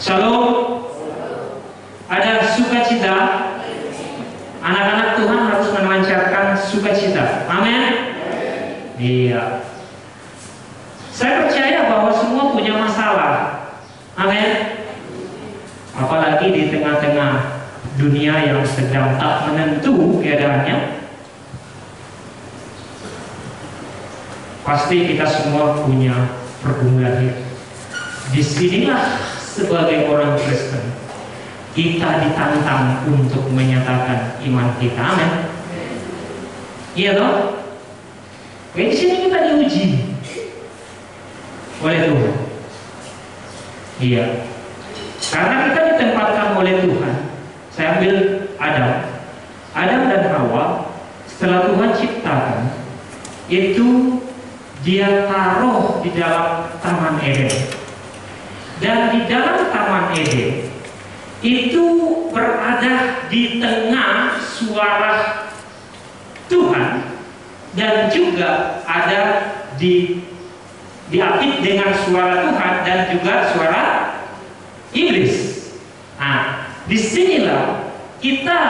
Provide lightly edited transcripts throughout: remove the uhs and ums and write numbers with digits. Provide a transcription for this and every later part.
Shalom. Ada sukacita. Anak-anak Tuhan harus memancarkan sukacita. Amin. Iya. Saya percaya bahwa semua punya masalah. Amin. Apalagi di tengah-tengah dunia yang sedang tak menentu keadaannya. Pasti kita semua punya pergumulan. Disinilah sebagai orang Kristen kita ditantang untuk menyatakan iman kita. Amin. Iya toh? Di sini kita diuji oleh Tuhan. Iya. Karena kita ditempatkan oleh Tuhan. Saya ambil Adam dan Hawa. Setelah Tuhan ciptakan, itu Dia taruh di dalam Taman Eden. Dan di dalam Taman Eden itu berada di tengah suara Tuhan, dan juga ada diapit dengan suara Tuhan dan juga suara iblis. Nah, disinilah kita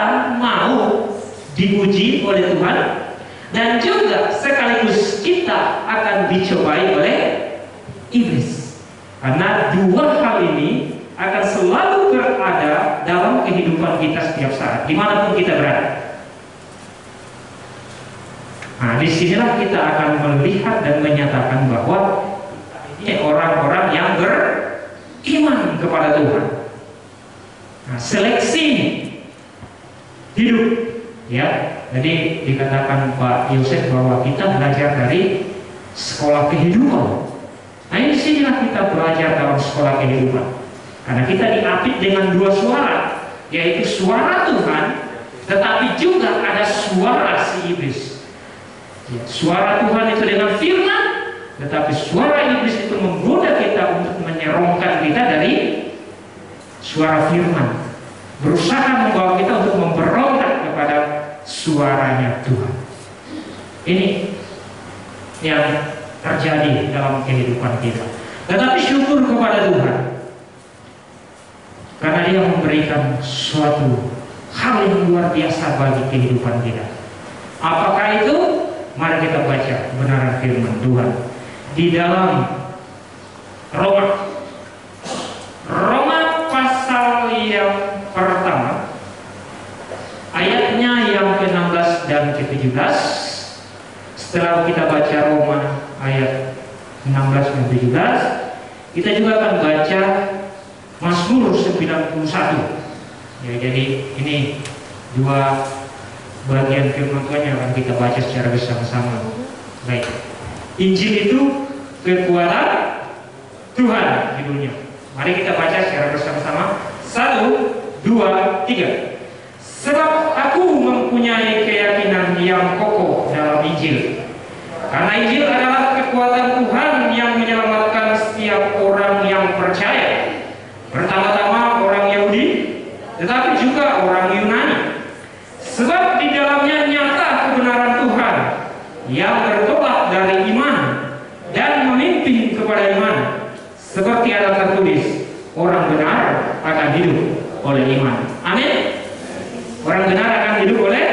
mau diuji oleh Tuhan, dan juga sekaligus kita akan dicobai oleh iblis. Karena dua hal ini akan selalu berada dalam kehidupan kita setiap saat, dimanapun kita berada. Nah, disinilah kita akan melihat dan menyatakan bahwa ini orang-orang yang beriman kepada Tuhan. Nah, seleksi hidup, ya. Jadi dikatakan Pak Yosef bahwa kita belajar dari sekolah kehidupan. Nah, disinilah kita belajar dalam sekolah kehidupan. Karena kita diapit dengan dua suara, yaitu suara Tuhan, tetapi juga ada suara si iblis. Suara Tuhan itu dengan firman, tetapi suara iblis itu menggoda kita untuk menyerongkan kita dari suara firman, berusaha membawa kita untuk memberontak kepada suaranya Tuhan. Ini yang terjadi dalam kehidupan kita. Tetapi syukur kepada Tuhan, karena Dia memberikan suatu hal yang luar biasa bagi kehidupan kita. Apakah itu? Mari kita baca kebenaran firman Tuhan di dalam Roma pasal yang pertama, ayatnya yang ke-16 dan ke-17. Setelah kita baca Roma ayat 16 dan 17, kita juga akan baca Mazmur 91. Ya, jadi ini dua bagian firman Tuhan yang akan kita baca secara bersama-sama. Baik. Injil itu kekuatan Tuhan judulnya. Mari kita baca secara bersama-sama. 1, 2, 3. Sebab aku mempunyai keyakinan yang kokoh dalam Injil. Karena Injil adalah kekuatan Tuhan yang menyelamatkan setiap orang yang percaya. Pertama-tama orang Yahudi, tetapi juga orang Yunani. Sebab di dalamnya nyata kebenaran Tuhan yang bertolak dari iman dan memimpin kepada iman. Seperti ada tertulis, orang benar akan hidup oleh iman. Amin. Orang benar akan hidup oleh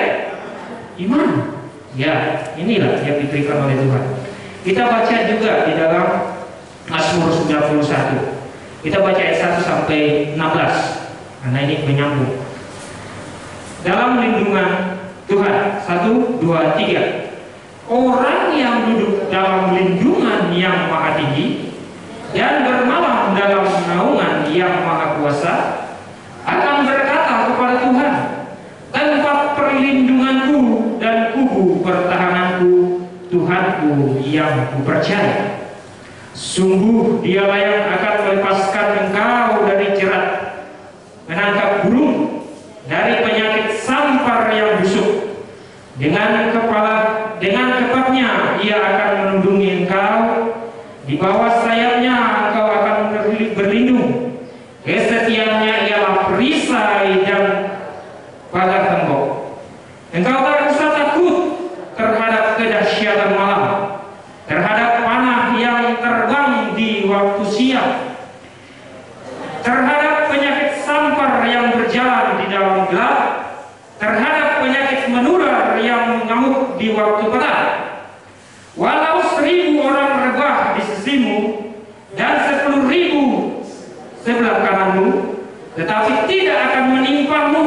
iman. Ya, inilah yang diberikan oleh Tuhan. Kita baca juga di dalam Mazmur 91. Kita baca ayat 1 sampai 16. Karena ini menyambung. Dalam lindungan Tuhan. 1, 2, 3. Orang yang duduk dalam lindungan yang maha tinggi dan bermalam dalam naungan yang maha kuasa akan berkata kepada Tuhan, tempat perlindunganku dan kubu pertahananku, Tuhanku yang kupercaya. Sungguh Dialah yang akan melepaskan engkau dari jerat, menangkap burung dari penyakit sampar yang busuk. Dengan kepatnya Ia akan melindungi engkau, di bawah sayapnya engkau akan berlindung. Kesetiaannya ialah perisai dan pagar tembok. Engkau tak usah takut terhadap kedahsyatan malam, terhadap panah yang terbang di waktu siang, terhadap di waktu petang. Walau 1000 orang rebah di sisimu dan 10.000 sebelah kananmu, tetapi tidak akan menimpamu.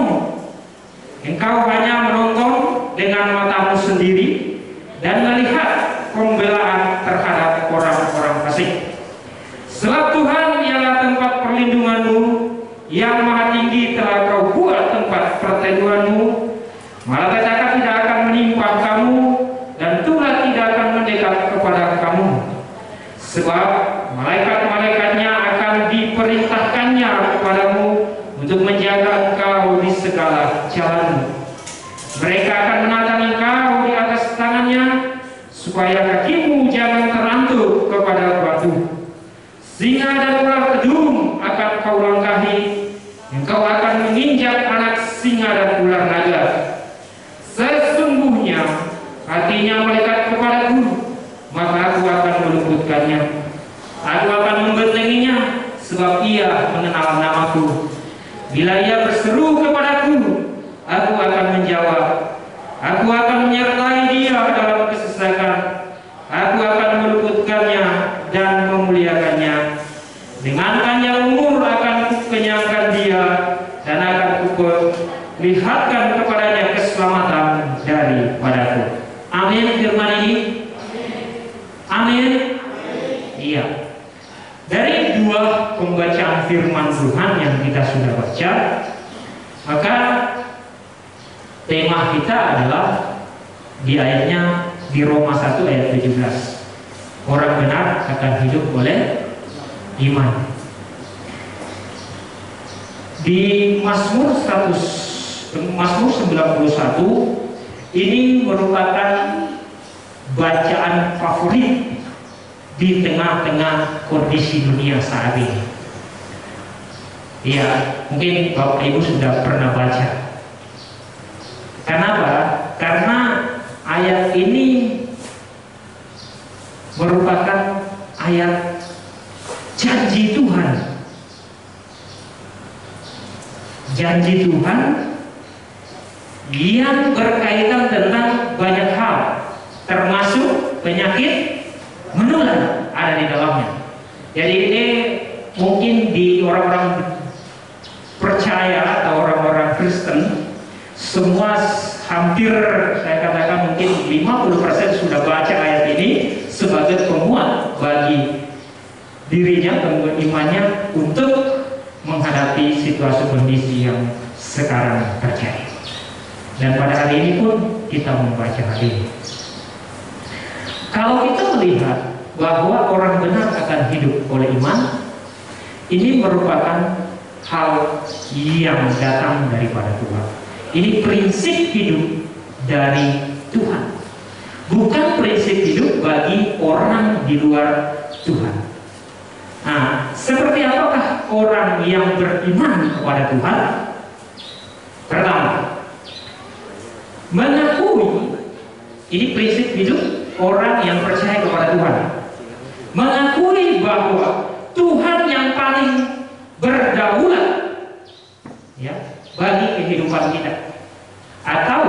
Engkau hanya menonton dengan matamu sendiri dan melihat pembelaan terhadap orang-orang fasik. Sebab Tuhan ialah tempat perlindunganmu, yang Maha Tinggi telah kau buat tempat perteduhanmu. Malapetaka tidak akan menimpa kamu, dan tulah tidak akan mendekat kepada kamu. Sebab malaikat-malaikatnya akan diperintahkannya kepadamu untuk menjaga engkau di segala jalanmu. Mereka akan menatang engkau di atas tangannya, supaya kakimu jangan terantuk kepada batu. Singa dan ular kedung akan kau langkahi, engkau akan menginjak anak singa dan ular naga. Sesungguhnya hatinya melekat kepadaku, maka aku akan meluputkannya. Aku akan membentenginya, sebab ia mengenal namaku. Bila ia berseru kepadaku, aku akan menjawab. Aku akan menyertai dia dalam kesesakan. Aku akan meluputkannya dan memuliakannya. Dengan panjang umur akan kukenyangkan dia, dan akan kuperlihatkan kepadanya keselamatan daripadaku. Amin firman ini. Amin. Iya. Dari 2 pembacaan firman Tuhan yang kita sudah baca, maka tema kita adalah di ayatnya di Roma 1 ayat 17. Orang benar akan hidup oleh iman. Di Mazmur 91 ini merupakan bacaan favorit di tengah-tengah kondisi dunia saat ini. Ya, mungkin Bapak Ibu sudah pernah baca. Kenapa? Karena ayat ini merupakan ayat janji Tuhan. Janji Tuhan yang berkaitan tentang banyak hal, termasuk penyakit menular ada di dalamnya. Jadi ini mungkin di orang-orang percaya atau orang-orang Kristen semua hampir saya katakan mungkin 50% sudah baca ayat ini sebagai penguat bagi dirinya, penguat imannya untuk menghadapi situasi kondisi yang sekarang terjadi. Dan pada hari ini pun kita membaca hal ini. Kalau kita melihat bahwa orang benar akan hidup oleh iman, ini merupakan hal yang datang daripada Tuhan. Ini prinsip hidup dari Tuhan, bukan prinsip hidup bagi orang di luar Tuhan. Nah, seperti apakah orang yang beriman kepada Tuhan? Pertama, mengakui, ini prinsip hidup orang yang percaya kepada Tuhan, mengakui bahwa Tuhan yang paling berdaulat ya bagi kehidupan kita, atau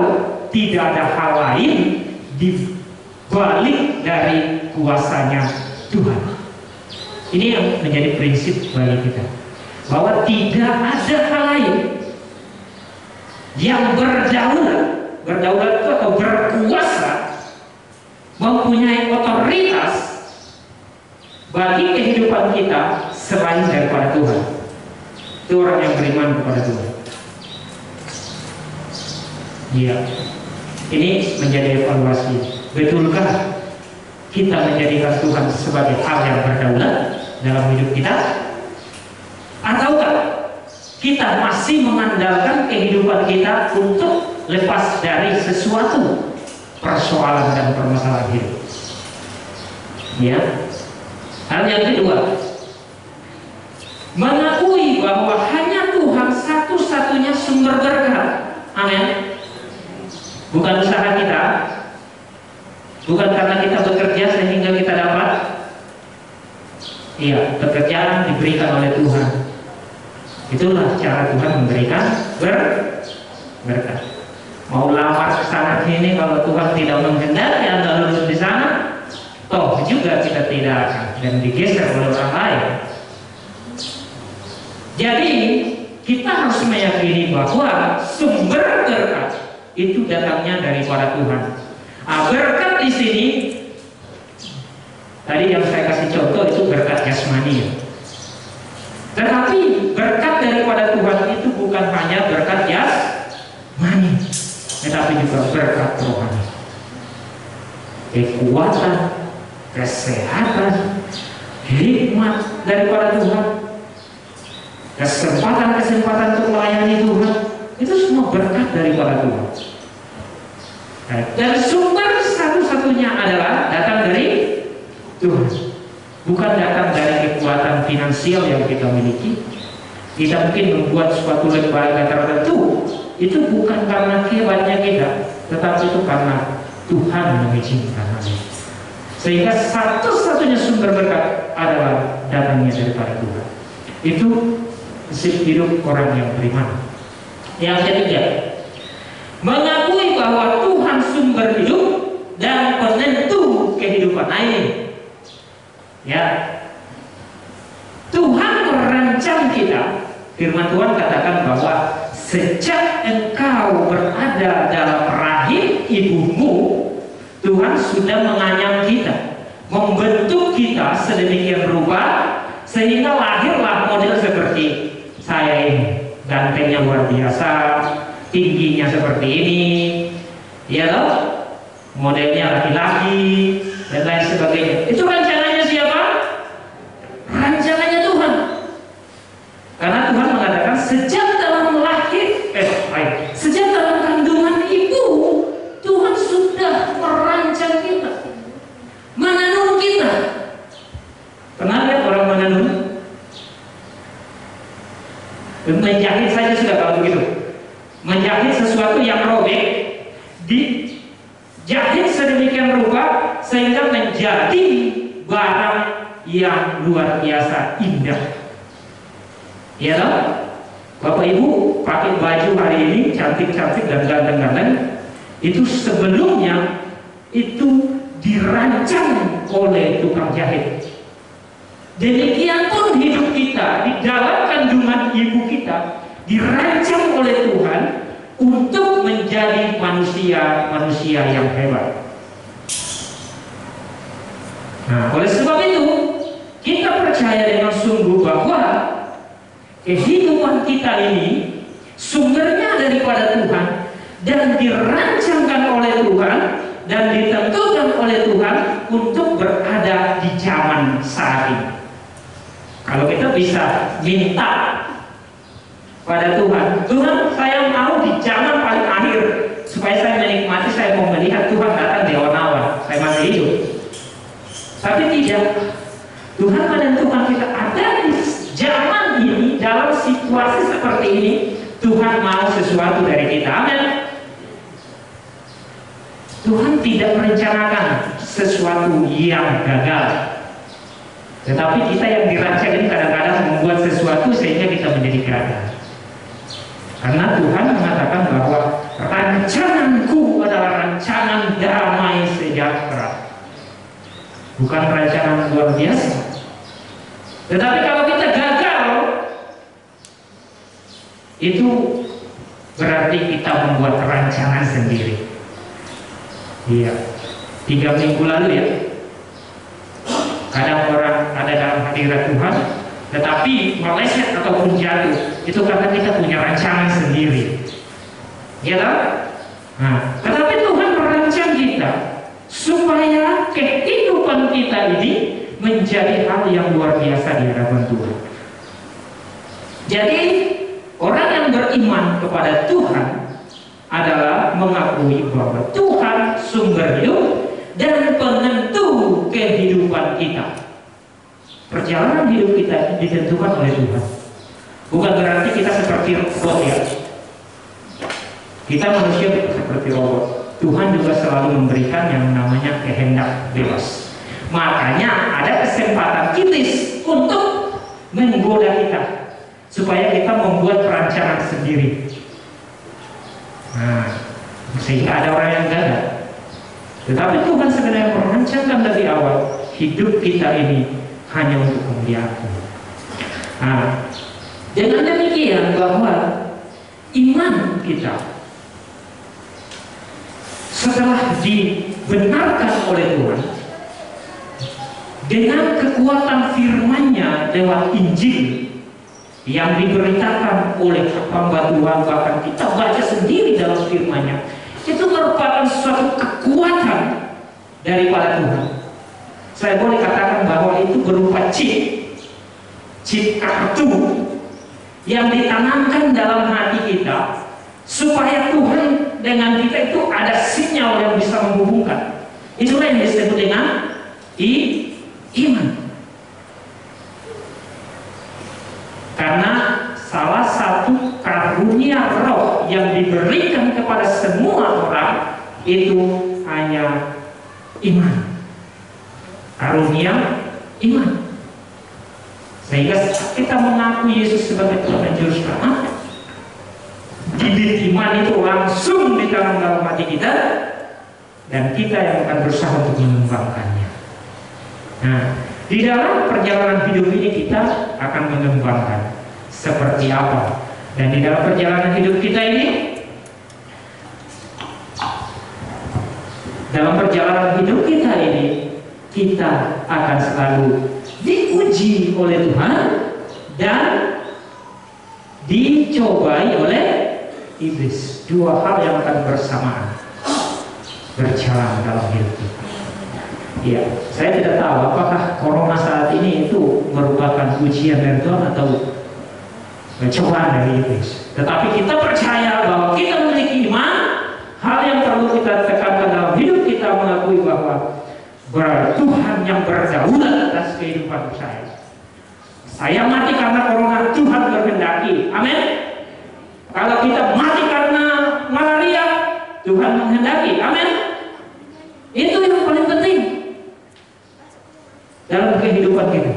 tidak ada hal lain di balik dari kuasanya Tuhan. Ini yang menjadi prinsip bagi kita, bahwa tidak ada hal lain yang berdaulat itu atau berkuasa, mempunyai otoritas bagi kehidupan kita selain daripada Tuhan. Itu orang yang beriman kepada Tuhan. Iya, ini menjadi evaluasi. Betulkah kita menjadikan Tuhan sebagai hal yang berdaulat dalam hidup kita? Ataukah kita masih mengandalkan kehidupan kita untuk lepas dari sesuatu persoalan dan permasalahan hidup? Ya. Hal yang kedua, mengakui bahwa hanya Tuhan satu-satunya sumber berkat. Amin. Bukan usaha kita, bukan karena kita bekerja sehingga kita dapat. Iya, pekerjaan diberikan oleh Tuhan. Itulah cara Tuhan memberikan berkat. mau lamar ke sana sini, kalau Tuhan tidak menghendaki Anda lulus di sana, toh juga kita tidak akan dan digeser oleh orang lain. Jadi kita harus meyakini bahwa sumber berkat itu datangnya daripada Tuhan. Berkat di sini tadi yang saya kasih contoh itu berkat jasmani. Tetapi berkat daripada Tuhan itu bukan hanya berkat jasmani, tetapi juga berkat rohani. Kekuatan, kesehatan, hikmat daripada Tuhan, kesempatan untuk melayani Tuhan, itu semua berkat daripada Tuhan. Dan sumber satu-satunya adalah datang dari Tuhan, bukan datang dari kekuatan finansial yang kita miliki. Kita mungkin membuat suatu lembaga tertentu, itu bukan karena hebatnya kita, tetapi itu karena Tuhan mengizinkan hal itu. Sehingga satu-satunya sumber berkat adalah datangnya daripada Tuhan. Itu prinsip hidup orang yang beriman. Yang ketiga, mengakui bahwa Tuhan sumber hidup dan penentu kehidupan. Ini ya, Tuhan merancang kita. Firman Tuhan katakan bahwa sejak engkau berada dalam rahim ibumu, Tuhan sudah menganyam kita, membentuk kita sedemikian rupa sehingga lahirlah model seperti saya ini. Gantengnya luar biasa, tingginya seperti ini, ya loh, modelnya laki-laki dan lain sebagainya. Itu rencananya siapa? Rencananya Tuhan. Karena Tuhan mengatakan sejak dalam sejak dalam kandungan ibu, Tuhan sudah merancang kita, menenun kita. Pernah lihat orang menenun? Menjahit saja sudah kalau begitu. Menjahit sesuatu yang robek, dijahit sedemikian rupa sehingga menjadi barang yang luar biasa indah. Ya toh? Bapak Ibu pakai baju hari ini cantik-cantik dan ganteng-ganteng, itu sebelumnya itu dirancang oleh tukang jahit. Demikian pun hidup kita di dalam kandungan ibu kita dirancang oleh Tuhan untuk menjadi manusia yang hebat. Nah, oleh sebab itu kita percaya dengan sungguh bahwa kehidupan kita ini sumbernya daripada Tuhan dan dirancangkan oleh Tuhan dan ditentukan oleh Tuhan untuk berada di zaman saat ini. Kalau kita bisa minta pada Tuhan, Tuhan saya mau di zaman paling akhir supaya saya menikmati, saya mau melihat Tuhan datang di awan-awan, saya masih hidup. Tapi tidak, Tuhan menentukan kita ada di zaman ini, dalam situasi seperti ini, Tuhan mau sesuatu dari kita. Amin. Tuhan tidak merencanakan sesuatu yang gagal, tetapi kita yang dirancang ini kadang-kadang membuat sesuatu sehingga kita menjadi gagal. Karena Tuhan mengatakan bahwa rancanganku adalah rancangan damai sejahtera, bukan rancangan luar biasa. Tetapi kalau kita gagal, itu berarti kita membuat rancangan sendiri. Iya, 3 minggu lalu ya, kadang orang ada dalam hadirat Tuhan tetapi meleset ataupun jatuh, itu karena kita punya rancangan sendiri, ya kan? Nah, tetapi Tuhan merancang kita supaya kehidupan kita ini menjadi hal yang luar biasa di hadapan Tuhan. Jadi orang yang beriman kepada Tuhan adalah mengakui bahwa Tuhan sumber hidup dan penentu kehidupan kita. Perjalanan hidup kita ditentukan oleh Tuhan. Bukan berarti kita seperti robot ya. Kita manusia seperti robot. Tuhan juga selalu memberikan yang namanya kehendak bebas. Makanya ada kesempatan kritis untuk menggoda kita, supaya kita membuat perancangan sendiri. Nah, sehingga ada orang yang gagal. Tetapi Tuhan sebenarnya merancangkan dari awal hidup kita ini hanya untuk kemuliaan. Nah, dengan demikian bahwa iman kita setelah dibenarkan oleh Tuhan dengan kekuatan firman-Nya lewat Injil yang diberitakan oleh hamba Tuhan, bahkan kita baca sendiri dalam firman-Nya, itu merupakan suatu kekuatan daripada Tuhan. Saya boleh katakan bahwa itu berupa chip kartu yang ditanamkan dalam hati kita, supaya Tuhan dengan kita itu ada sinyal yang bisa menghubungkan. Itulah yang disebut dengan iman. Karena salah satu karunia roh yang diberikan kepada semua orang itu hanya iman. Karunia iman. Sehingga kita mengaku Yesus sebagai Tuhan dan Juru Selamat, bibit iman itu langsung ditanam dalam hati kita, dan kita yang akan berusaha untuk mengembangkannya. Nah, di dalam perjalanan hidup ini kita akan mengembangkan seperti apa. Dan di dalam perjalanan hidup kita ini, kita akan selalu diuji oleh Tuhan dan dicobai oleh iblis. Dua hal yang akan bersamaan berjalan dalam hidup kita. Ya, saya tidak tahu apakah corona saat ini itu merupakan ujian dari Tuhan atau cobaan dari iblis. Tetapi kita percaya bahwa kita memiliki iman. Hal yang perlu kita tekankan dalam hidup kita, mengakui bahwa Tuhan yang berdaulat atas kehidupan saya. Saya mati karena corona, Tuhan berkehendaki. Amin. Kalau kita mati karena malaria, Tuhan menghendaki. Amin. Itu yang paling penting dalam kehidupan kita.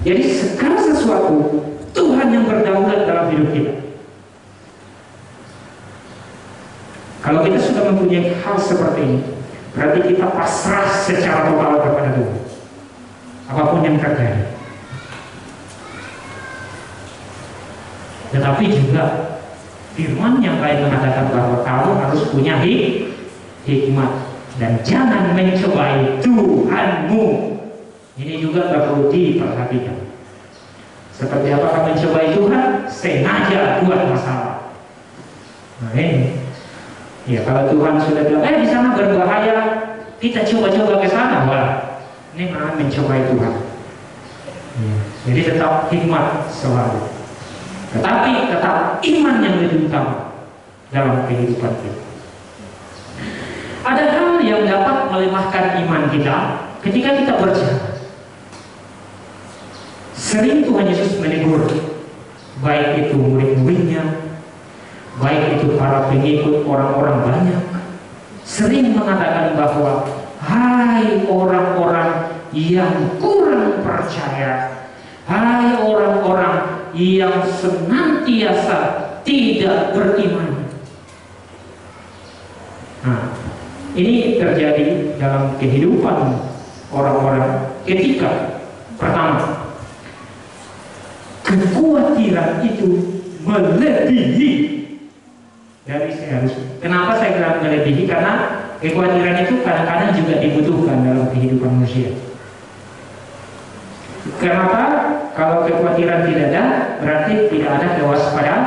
Jadi segala sesuatu Tuhan yang berdaulat dalam hidup kita. Kalau kita sudah mempunyai hal seperti ini, berarti kita pasrah secara total kepada Tuhan, apapun yang terjadi. Tetapi juga firman yang lain mengatakan bahwa kamu harus punya hikmat dan jangan mencobai Tuhanmu. Ini juga perlu diperhatikan. Seperti apakah mencobai Tuhan? Sengaja buat masalah. Nah ini, ya kalau Tuhan sudah bilang, di sana berbahaya, kita coba-coba ke sana, wah, ini malah mencobai Tuhan. Ya, jadi tetap hikmat selalu. Tetapi tetap iman yang lebih utama dalam kehidupan kita. Ada hal yang dapat melemahkan iman kita ketika kita berjalan. Sering Tuhan Yesus menegur, baik itu murid-muridnya, baik itu para pengikut orang-orang banyak, sering mengatakan bahwa hai orang-orang yang kurang percaya, hai orang-orang yang senantiasa tidak beriman. Nah, ini terjadi dalam kehidupan orang-orang ketika pertama kekhawatiran itu melebihi dari seharusnya. Kenapa saya bilang melebihi? Karena kekhawatiran itu kadang-kadang juga dibutuhkan dalam kehidupan manusia. Kenapa? Kalau kekhawatiran tidak ada, berarti tidak ada kewaspadaan.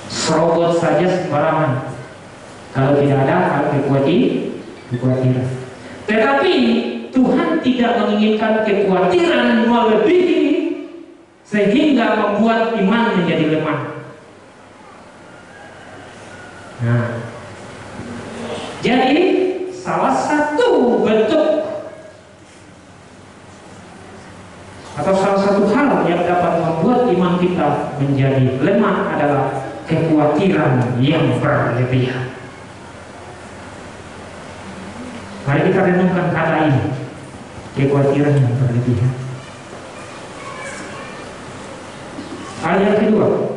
Serobot saja sembarangan kalau tidak ada kekhawatiran. Tetapi Tuhan tidak menginginkan kekhawatiran melebihi sehingga membuat iman menjadi lemah. Nah, jadi salah satu bentuk atau salah satu hal yang dapat membuat iman kita menjadi lemah adalah kekhawatiran yang berlebihan. Mari kita renungkan kata ini, kekhawatiran yang berlebihan. Hal yang kedua,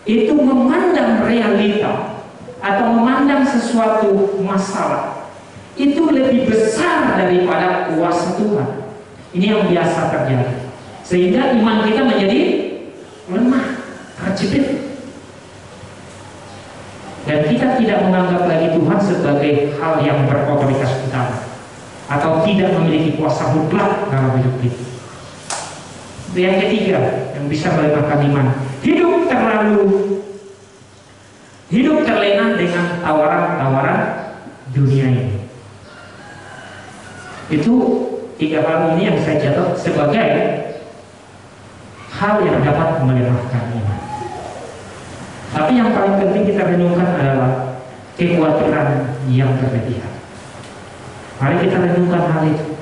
itu memandang realita atau memandang sesuatu masalah itu lebih besar daripada kuasa Tuhan. Ini yang biasa terjadi, sehingga iman kita menjadi lemah, terjepit, dan kita tidak menganggap lagi Tuhan sebagai hal yang berotoritas utama atau tidak memiliki kuasa mutlak dalam hidup kita. Yang ketiga yang bisa melemahkan iman, hidup terlena dengan tawaran-tawaran dunia ini. Itu tiga hal ini yang saya catat sebagai hal yang dapat melemahkan iman. Tapi yang paling penting kita renungkan adalah kekhawatiran yang berlebihan. Mari kita renungkan hal itu.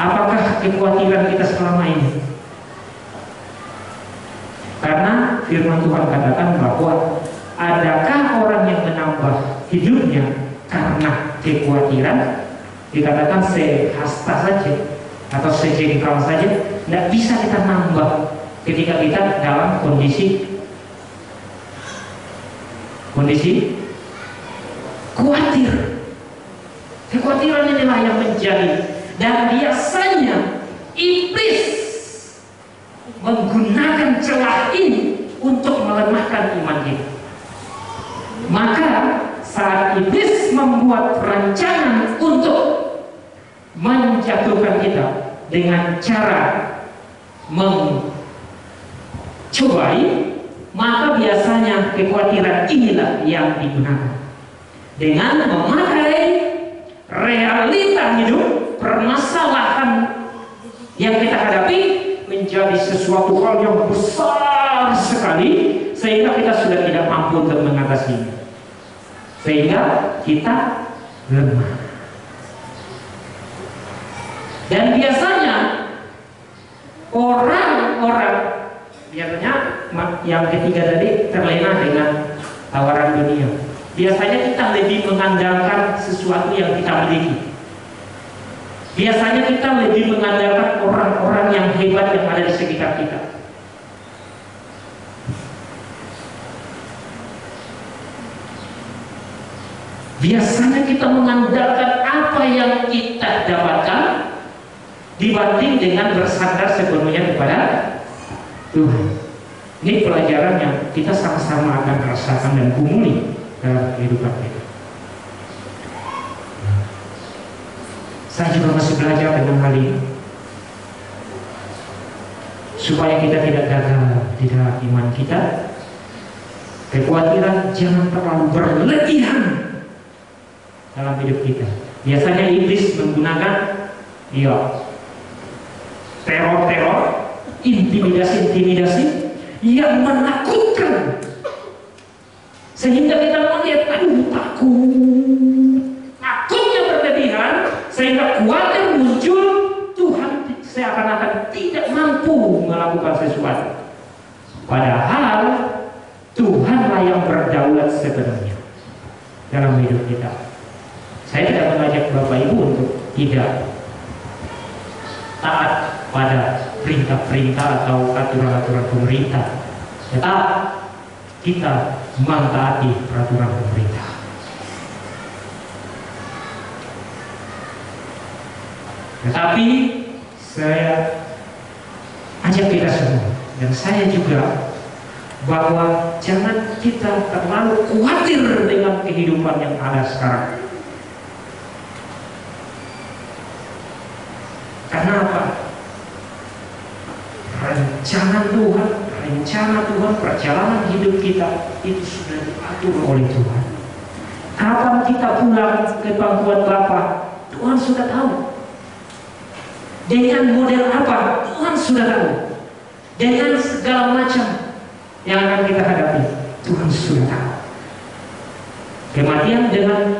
Apakah kekhawatiran kita selama ini? Karena firman Tuhan katakan bahwa adakah orang yang menambah hidupnya karena kekhawatiran? Dikatakan sehasta saja atau sejengkal saja, tidak bisa kita nambah ketika kita dalam kondisi khawatir. Kekhawatiran inilah yang menjadi, dan biasanya iblis menggunakan celah ini untuk melemahkan iman kita. Maka saat iblis membuat rancangan untuk menjatuhkan kita dengan cara mencobai, maka biasanya kekhawatiran inilah yang digunakan dengan memakai realita hidup, permasalahan yang kita hadapi menjadi sesuatu hal yang besar sekali, sehingga kita sudah tidak mampu untuk mengatasinya, sehingga kita lemah. Dan biasanya orang-orang, biasanya yang ketiga tadi, terlena dengan tawaran dunia. Biasanya kita lebih mengandalkan sesuatu yang kita miliki. Biasanya kita lebih mengandalkan orang-orang yang hebat yang ada di sekitar kita. Biasanya kita mengandalkan apa yang kita dapatkan dibanding dengan bersandar sepenuhnya kepada Tuhan. Ini pelajaran yang kita sama-sama akan rasakan dan gumuli dalam kehidupan kita. Saya juga masih belajar dengan hal ini, supaya kita tidak gagal di dalam iman kita. Kekhawatiran jangan terlalu berlebihan dalam hidup kita. Biasanya iblis menggunakan teror-teror, intimidasi yang menakutkan, sehingga kita melihat, takutnya berlebihan, sehingga khawatir muncul. Tuhan seakan-akan tidak mampu melakukan sesuatu, padahal Tuhanlah yang berdaulat sepenuhnya dalam hidup kita. Saya tidak mengajak Bapak Ibu untuk tidak taat pada perintah-perintah atau aturan-aturan pemerintah, tetap kita mentaati peraturan pemerintah. Tetapi saya ajak kita semua, dan saya juga, bahwa jangan kita terlalu khawatir dengan kehidupan yang ada sekarang. Karena apa? Rencana Tuhan, perjalanan hidup kita itu sudah diatur oleh Tuhan. Kapan kita pulang ke pangkuan Bapa, Tuhan sudah tahu. Dengan model apa, Tuhan sudah tahu. Dengan segala macam yang akan kita hadapi, Tuhan sudah tahu. Kematian dengan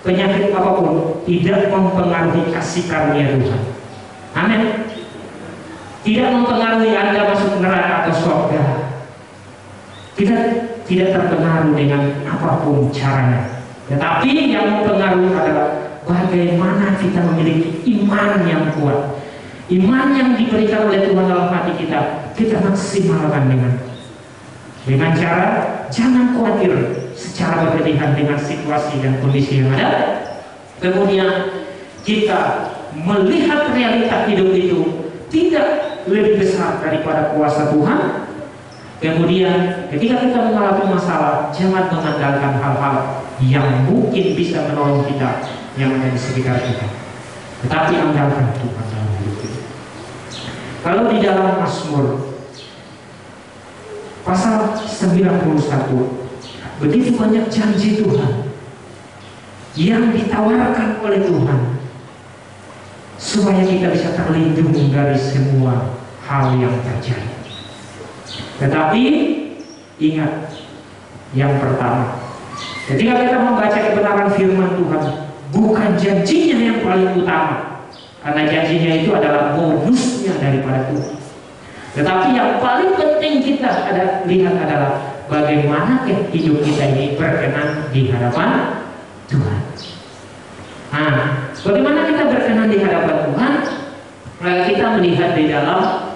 penyakit apapun tidak mempengaruhi kasih karunia Tuhan. Amin. Tidak mempengaruhi Anda masuk neraka atau surga. Tidak terpengaruh dengan apapun caranya. Tetapi yang mempengaruhi adalah bagaimana kita memiliki iman yang kuat, iman yang diberikan oleh Tuhan dalam hati kita, kita maksimalkan dengan cara jangan khawatir secara berlebihan dengan situasi dan kondisi yang ada. Kemudian kita melihat realita hidup itu tidak lebih besar daripada kuasa Tuhan. Kemudian ketika kita mengalami masalah, jangan mengandalkan hal-hal yang mungkin bisa menolong kita yang ada di sekitar kita, tetapi andalkan Tuhan dalam hidup kita. Kalau di dalam Mazmur pasal 91, begitu banyak janji Tuhan yang ditawarkan oleh Tuhan supaya kita bisa terlindung dari semua hal yang terjadi. Tetapi ingat yang pertama, ketika kita membaca kebenaran firman Tuhan, bukan janjinya yang paling utama, karena janjinya itu adalah bonusnya daripada Tuhan. Tetapi yang paling penting kita lihat adalah bagaimana hidup kita ini berkenan di hadapan Tuhan. Nah, bagaimana kita berkenan di hadapan Tuhan? Kita melihat di dalam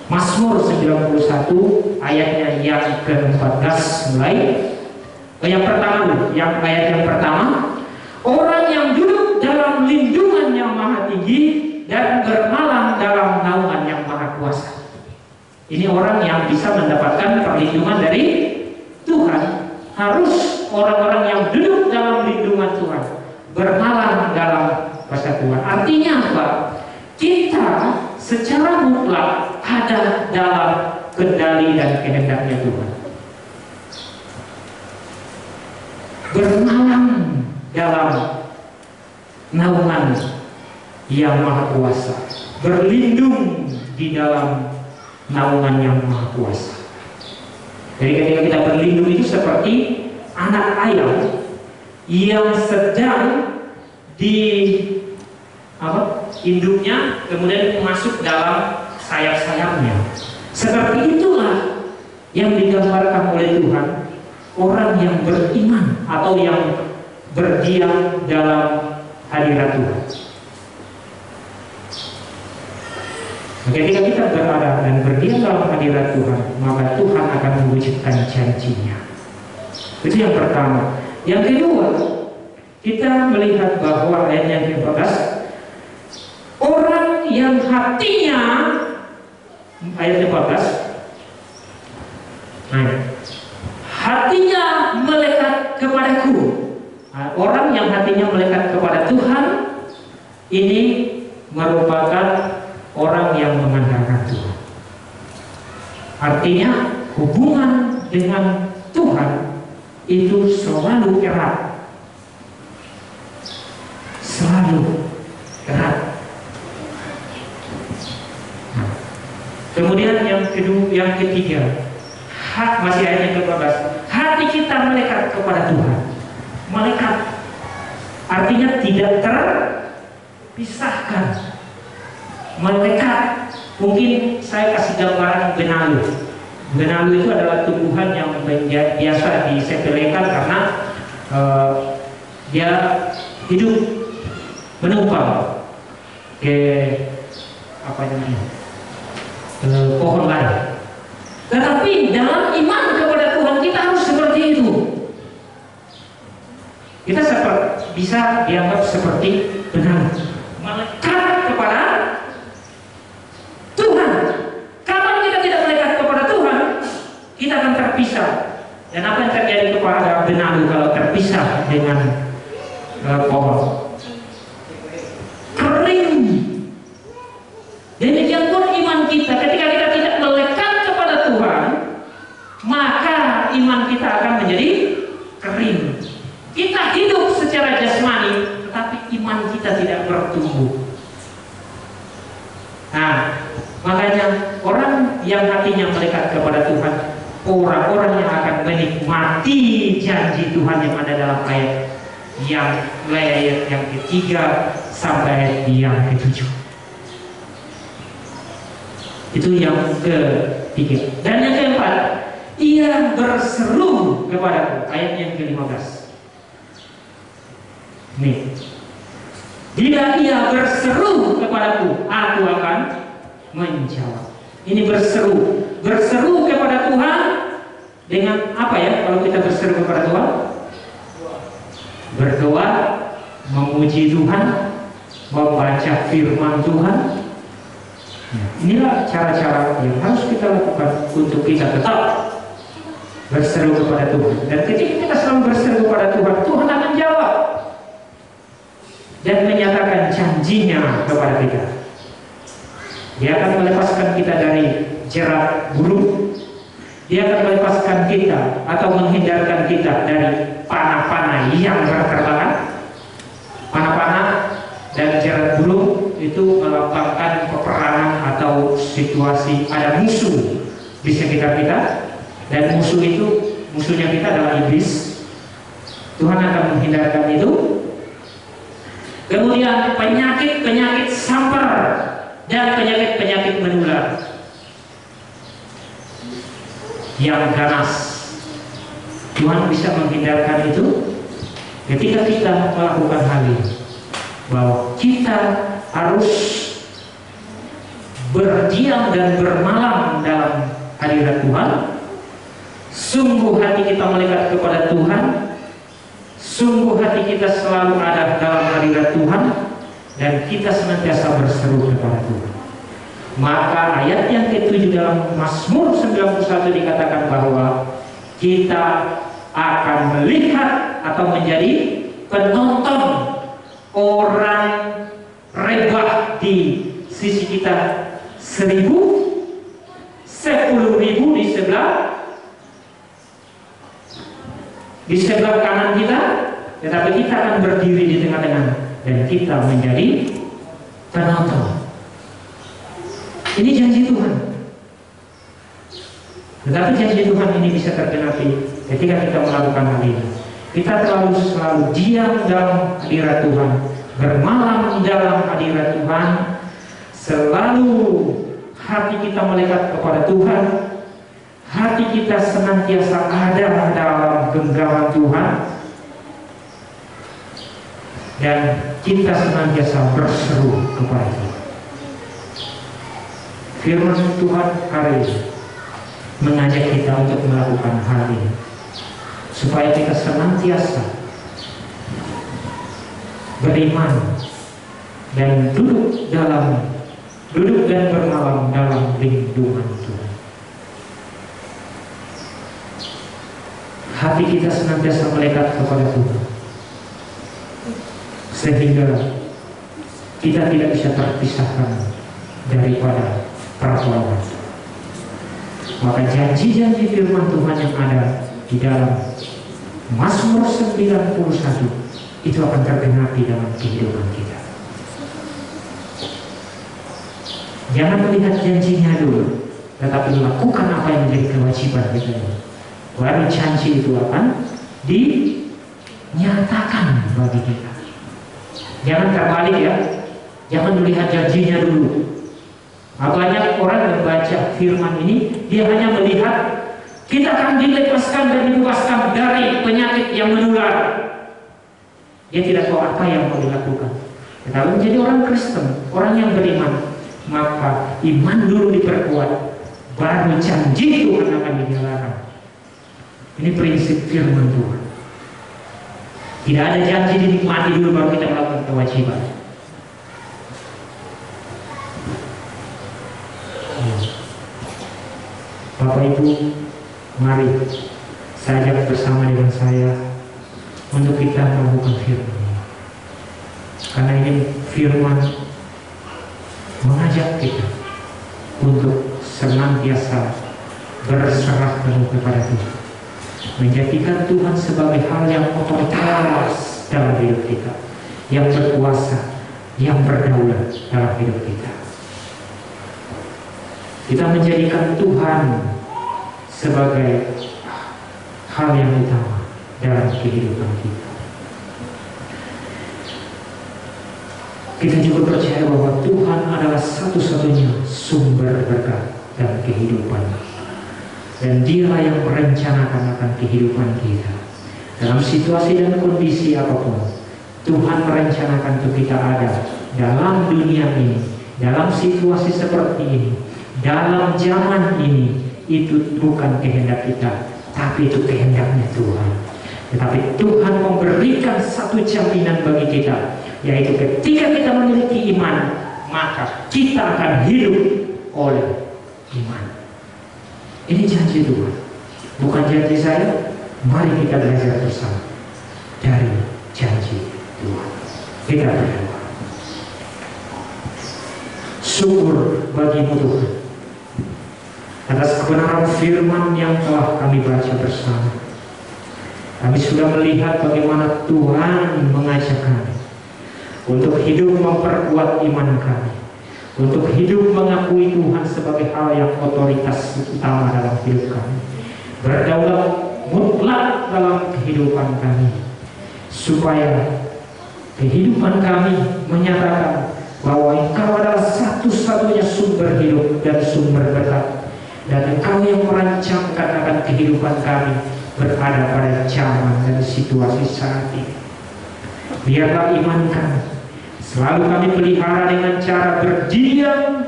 Mazmur 91 ayatnya yang ke-14 mulai. Yang pertama dulu, ayat yang pertama, orang yang duduk dalam lindungan yang maha tinggi dan bermalam dalam naungan yang maha kuasa. Ini orang yang bisa mendapatkan perlindungan dari Tuhan. Harus orang-orang yang duduk dalam lindungan Tuhan, bermalam dalam kuasa Tuhan. Artinya apa? Kita secara mutlak ada dalam kendali dan kehendaknya Tuhan. Bermalam dalam naungan yang maha kuasa, berlindung di dalam naungan yang maha kuasa. Jadi ketika kita berlindung itu seperti anak ayam yang sedang di induknya kemudian masuk dalam sayap-sayapnya. Seperti itulah yang digambarkan oleh Tuhan orang yang beriman atau yang berdiam dalam hadirat Tuhan. Ketika kita berada dan berdiam dalam hadirat Tuhan, maka Tuhan akan mewujudkan janjinya. Itu yang pertama. Yang kedua, kita melihat bahwa ayat yang ke-14, orang yang hatinya, ayat 14, hatinya melekat kepadaku. Orang yang hatinya melekat kepada Tuhan ini merupakan orang yang mengandalkan Tuhan. Artinya hubungan dengan Tuhan itu selalu erat, selalu erat. Kemudian yang ketiga, masih ayat yang ke-14, hati kita melekat kepada Tuhan. Melekat artinya tidak terpisahkan. Melekat, mungkin saya kasih gambaran benalu. Benalu itu adalah tumbuhan yang biasa disepelekan karena dia hidup menumpang ke pohon lain. Tetapi dalam iman kepada Tuhan kita harus seperti itu. Kita bisa dianggap seperti benalu, melekat kepada Tuhan. Kapan kita tidak melekat kepada Tuhan, kita akan terpisah. Dan apa yang terjadi kepada benalu kalau terpisah dengan pohon? Kering. Demikian pun iman kita, ketika kita tidak melekat kepada Tuhan, maka iman kita akan menjadi kering. Kita hidup secara jasmani, tetapi iman kita tidak bertumbuh. Nah, makanya orang yang hatinya melekat kepada Tuhan, orang-orang yang akan menikmati janji Tuhan yang ada dalam ayat yang ketiga sampai yang ke-7. Itu yang ketiga. Dan yang keempat, ia berseru kepadaku, ayat yang ke-15. Nih, jika ia berseru kepadaku, aku akan menjawab. Ini berseru kepada Tuhan dengan apa ya? Kalau kita berseru kepada Tuhan, berdoa, memuji Tuhan, membaca firman Tuhan. Inilah cara-cara yang harus kita lakukan untuk kita tetap berseru kepada Tuhan. Dan ketika kita selalu berseru kepada Tuhan, Tuhan akan jawab dan menyatakan janjinya kepada kita. Dia akan melepaskan kita dari jerat burung. Dia akan melepaskan kita atau menghindarkan kita dari panah-panah yang berterbangan. Panah-panah dan jerat burung itu melambangkan peperangan atau situasi ada musuh di sekitar kita, dan musuh itu, musuhnya kita adalah iblis. Tuhan akan menghindarkan itu. Kemudian penyakit-penyakit samper dan penyakit-penyakit menular yang ganas, Tuhan bisa menghindarkan itu ketika kita melakukan hal ini. Bahwa kita harus berdiam dan bermalam dalam hadirat Tuhan. Sungguh hati kita melekat kepada Tuhan, sungguh hati kita selalu ada dalam hadirat Tuhan, dan kita senantiasa berseru kepada Tuhan. Maka ayat yang ke-7 dalam Mazmur 91 dikatakan bahwa kita akan melihat atau menjadi penonton orang rebah di sisi kita 1.000, 10.000 di sebelah kanan kita, tetapi kita akan berdiri di tengah-tengah dan kita menjadi penonton. Ini janji Tuhan. Tetapi janji Tuhan ini bisa tergenapi ketika kita melakukan hal ini. Kita selalu diam dalam hadirat Tuhan, bermalam dalam hadirat Tuhan, selalu hati kita melekat kepada Tuhan, hati kita senantiasa ada dalam genggaman Tuhan, dan kita senantiasa berseru kepada Tuhan. Firman Tuhan hari ini mengajak kita untuk melakukan hal ini, supaya kita senantiasa beriman dan duduk dan bermalam dalam lindungan Tuhan. Hati kita senantiasa melekat kepada Tuhan, sehingga kita tidak bisa terpisahkan daripada pertolongan. Maka janji-janji firman Tuhan yang ada di dalam Mazmur 91 itu akan tergenapi dalam kehidupan kita. Jangan melihat janjinya dulu, tetapi lakukan apa yang menjadi kewajiban kita. Baru janji itu akan dinyatakan bagi kita. Jangan terbalik ya, jangan melihat janjinya dulu. Banyak orang yang baca firman ini, dia hanya melihat kita akan dilepaskan dan dibebaskan dari penyakit yang menular. Dia tidak tahu apa yang mau dilakukan. Tetapi menjadi orang Kristen, orang yang beriman, maka iman dulu diperkuat, baru janji Tuhan akan dinyatakan. Ini prinsip firman Tuhan. Tidak ada janji dinikmati dulu baru kita melakukan kewajiban. Bapak Ibu, mari saya ajak bersama dengan saya untuk kita melakukan firman ini. Karena ini firman mengajak kita untuk senantiasa berserah penuh kepada Tuhan, menjadikan Tuhan sebagai hal yang otoritas dalam hidup kita, yang berkuasa, yang berdaulat dalam hidup kita. Kita menjadikan Tuhan sebagai hal yang utama dalam kehidupan kita. Kita juga percaya bahwa Tuhan adalah satu-satunya sumber berkat dan kehidupan, dan Dialah yang merencanakan akan kehidupan kita. Dalam situasi dan kondisi apapun, Tuhan merencanakan untuk kita ada dalam dunia ini, dalam situasi seperti ini, dalam zaman ini itu bukan kehendak kita, tapi itu kehendaknya Tuhan. Tetapi Tuhan memberikan satu jaminan bagi kita, yaitu ketika kita memiliki iman, maka kita akan hidup oleh iman. Ini janji Tuhan, bukan janji saya. Mari kita belajar bersama dari janji Tuhan. Kita berdoa. Syukur bagimu Tuhan atas kebenaran firman yang telah kami baca bersama. Kami sudah melihat bagaimana Tuhan mengajak kami untuk hidup memperkuat iman kami, untuk hidup mengakui Tuhan sebagai hal yang otoritas utama dalam hidup kami, berdaulat mutlak dalam kehidupan kami, supaya kehidupan kami menyatakan bahwa Engkau adalah satu-satunya sumber hidup dan sumber berkat, dan Engkau yang merancangkan akan kehidupan kami berada pada zaman dan situasi saat ini. Biarlah iman kami selalu kami pelihara dengan cara berdiam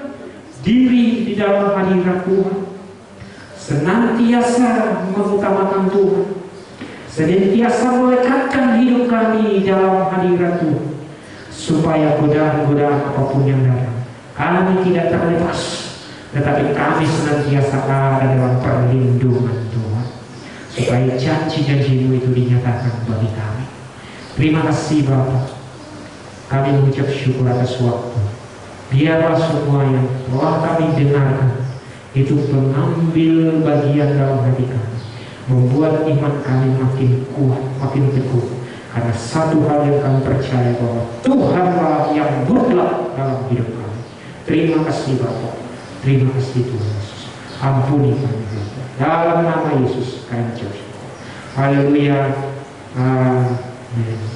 diri di dalam hadirat Tuhan, senantiasa mengutamakan Tuhan, senantiasa melekatkan hidup kami dalam hadirat Tuhan, supaya godaan-godaan apapun yang datang kami tidak terlepas, tetapi kami senantiasa ada dalam perlindungan Tuhan, supaya janji-janji-Mu itu dinyatakan bagi kami. Terima kasih Bapa, kami mengucap syukur atas waktu. Biarlah semua yang telah kami dengarkan itu mengambil bagian dalam hati kami, membuat iman kami makin kuat, makin teguh, karena satu hal yang kami percaya, bahwa Tuhanlah yang mutlak dalam hidup kami. Terima kasih Bapa, terima kasih Tuhan Yesus. Ampuni kami Bapa, dalam nama Yesus kami bersyukur. Haleluya. Amin.